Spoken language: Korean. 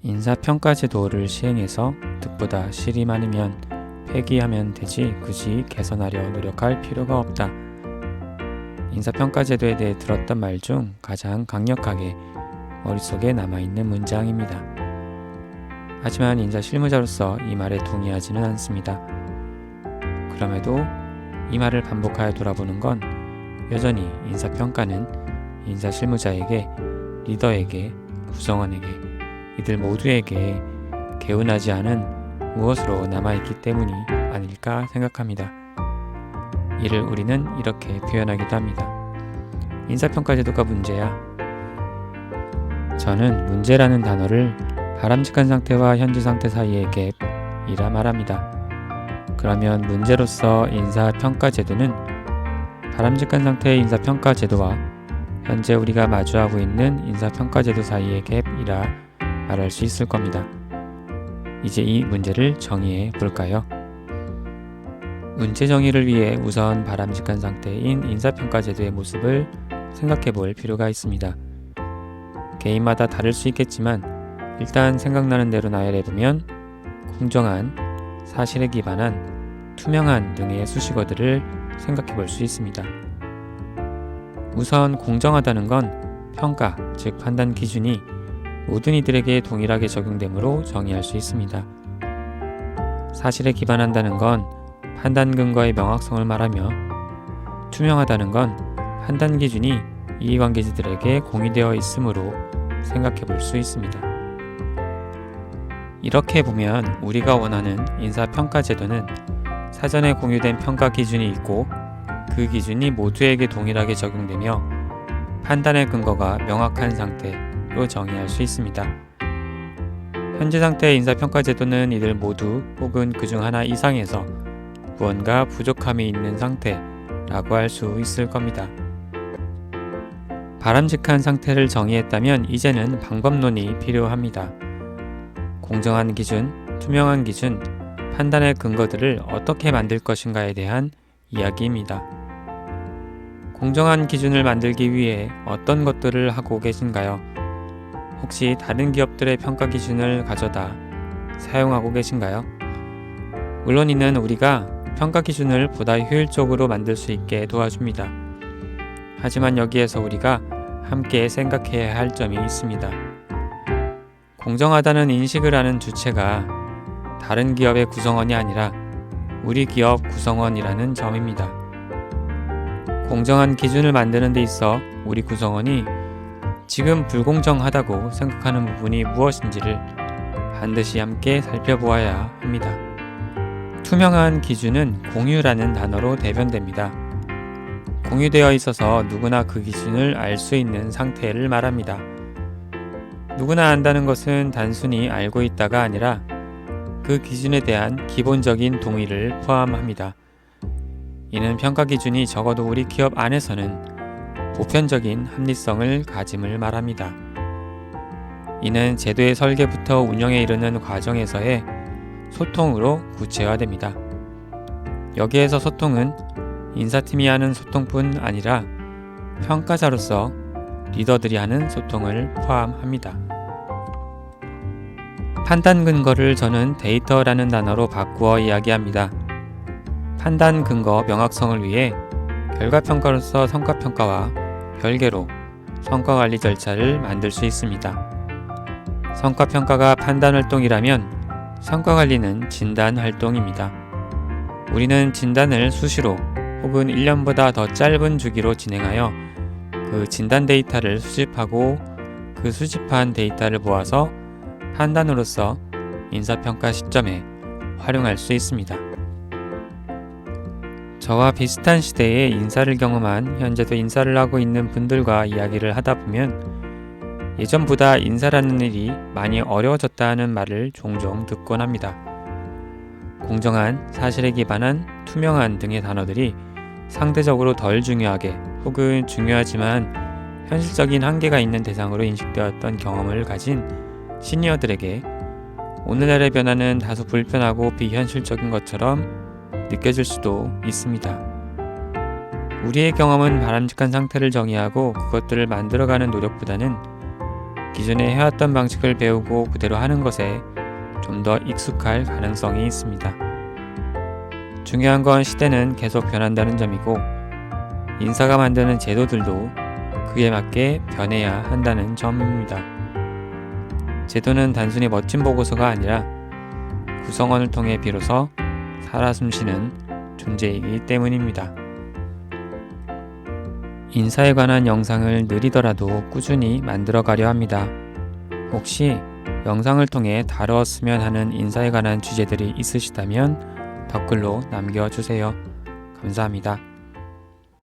인사평가 제도를 시행해서 득보다 실이 많으면 폐기하면 되지 굳이 개선하려 노력할 필요가 없다. 인사평가 제도에 대해 들었던 말 중 가장 강력하게 머릿속에 남아있는 문장입니다. 하지만 인사 실무자로서 이 말에 동의하지는 않습니다. 그럼에도 이 말을 반복하여 돌아보는 건 여전히 인사평가는 인사 실무자에게, 리더에게, 구성원에게, 이들 모두에게 개운하지 않은 무엇으로 남아있기 때문이 아닐까 생각합니다. 이를 우리는 이렇게 표현하기도 합니다. 인사평가 제도가 문제야. 저는 문제라는 단어를 바람직한 상태와 현재 상태 사이의 갭이라 말합니다. 그러면 문제로서 인사평가 제도는 바람직한 상태의 인사평가 제도와 현재 우리가 마주하고 있는 인사평가 제도 사이의 갭이라 말할 수 있을 겁니다. 이제 이 문제를 정의해 볼까요? 문제 정의를 위해 우선 바람직한 상태인 인사평가 제도의 모습을 생각해 볼 필요가 있습니다. 개인마다 다를 수 있겠지만 일단 생각나는 대로 나열해보면 공정한, 사실에 기반한, 투명한 등의 수식어들을 생각해 볼 수 있습니다. 우선 공정하다는 건 평가, 즉 판단 기준이 모든 이들에게 동일하게 적용되므로 정의할 수 있습니다. 사실에 기반한다는 건 판단 근거의 명확성을 말하며 투명하다는 건 판단 기준이 이해관계자들에게 공유되어 있으므로 생각해 볼 수 있습니다. 이렇게 보면 우리가 원하는 인사평가 제도는 사전에 공유된 평가 기준이 있고 그 기준이 모두에게 동일하게 적용되며 판단의 근거가 명확한 상태로 정의할 수 있습니다. 현재 상태의 인사평가 제도는 이들 모두 혹은 그중 하나 이상에서 무언가 부족함이 있는 상태라고 할 수 있을 겁니다. 바람직한 상태를 정의했다면 이제는 방법론이 필요합니다. 공정한 기준, 투명한 기준, 판단의 근거들을 어떻게 만들 것인가에 대한 이야기입니다. 공정한 기준을 만들기 위해 어떤 것들을 하고 계신가요? 혹시 다른 기업들의 평가 기준을 가져다 사용하고 계신가요? 물론 이는 우리가 평가 기준을 보다 효율적으로 만들 수 있게 도와줍니다. 하지만 여기에서 우리가 함께 생각해야 할 점이 있습니다. 공정하다는 인식을 하는 주체가 다른 기업의 구성원이 아니라 우리 기업 구성원이라는 점입니다. 공정한 기준을 만드는 데 있어 우리 구성원이 지금 불공정하다고 생각하는 부분이 무엇인지를 반드시 함께 살펴보아야 합니다. 투명한 기준은 공유라는 단어로 대변됩니다. 공유되어 있어서 누구나 그 기준을 알 수 있는 상태를 말합니다. 누구나 안다는 것은 단순히 알고 있다가 아니라 그 기준에 대한 기본적인 동의를 포함합니다. 이는 평가 기준이 적어도 우리 기업 안에서는 보편적인 합리성을 가짐을 말합니다. 이는 제도의 설계부터 운영에 이르는 과정에서의 소통으로 구체화됩니다. 여기에서 소통은 인사팀이 하는 소통뿐 아니라 평가자로서 리더들이 하는 소통을 포함합니다. 판단 근거를 저는 데이터라는 단어로 바꾸어 이야기합니다. 판단 근거 명확성을 위해 결과평가로서 성과평가와 별개로 성과관리 절차를 만들 수 있습니다. 성과평가가 판단활동이라면 성과관리는 진단활동입니다. 우리는 진단을 수시로 혹은 1년보다 더 짧은 주기로 진행하여 그 진단 데이터를 수집하고 그 수집한 데이터를 모아서 판단으로서 인사평가 시점에 활용할 수 있습니다. 저와 비슷한 시대에 인사를 경험한 현재도 인사를 하고 있는 분들과 이야기를 하다 보면 예전보다 인사라는 일이 많이 어려워졌다는 말을 종종 듣곤 합니다. 공정한, 사실에 기반한, 투명한 등의 단어들이 상대적으로 덜 중요하게 혹은 중요하지만 현실적인 한계가 있는 대상으로 인식되었던 경험을 가진 시니어들에게 오늘날의 변화는 다소 불편하고 비현실적인 것처럼 느껴질 수도 있습니다. 우리의 경험은 바람직한 상태를 정의하고 그것들을 만들어가는 노력보다는 기존에 해왔던 방식을 배우고 그대로 하는 것에 좀 더 익숙할 가능성이 있습니다. 중요한 건 시대는 계속 변한다는 점이고 인사가 만드는 제도들도 그에 맞게 변해야 한다는 점입니다. 제도는 단순히 멋진 보고서가 아니라 구성원을 통해 비로소 살아 숨쉬는 존재이기 때문입니다. 인사에 관한 영상을 느리더라도 꾸준히 만들어 가려 합니다. 혹시 영상을 통해 다루었으면 하는 인사에 관한 주제들이 있으시다면 댓글로 남겨주세요. 감사합니다.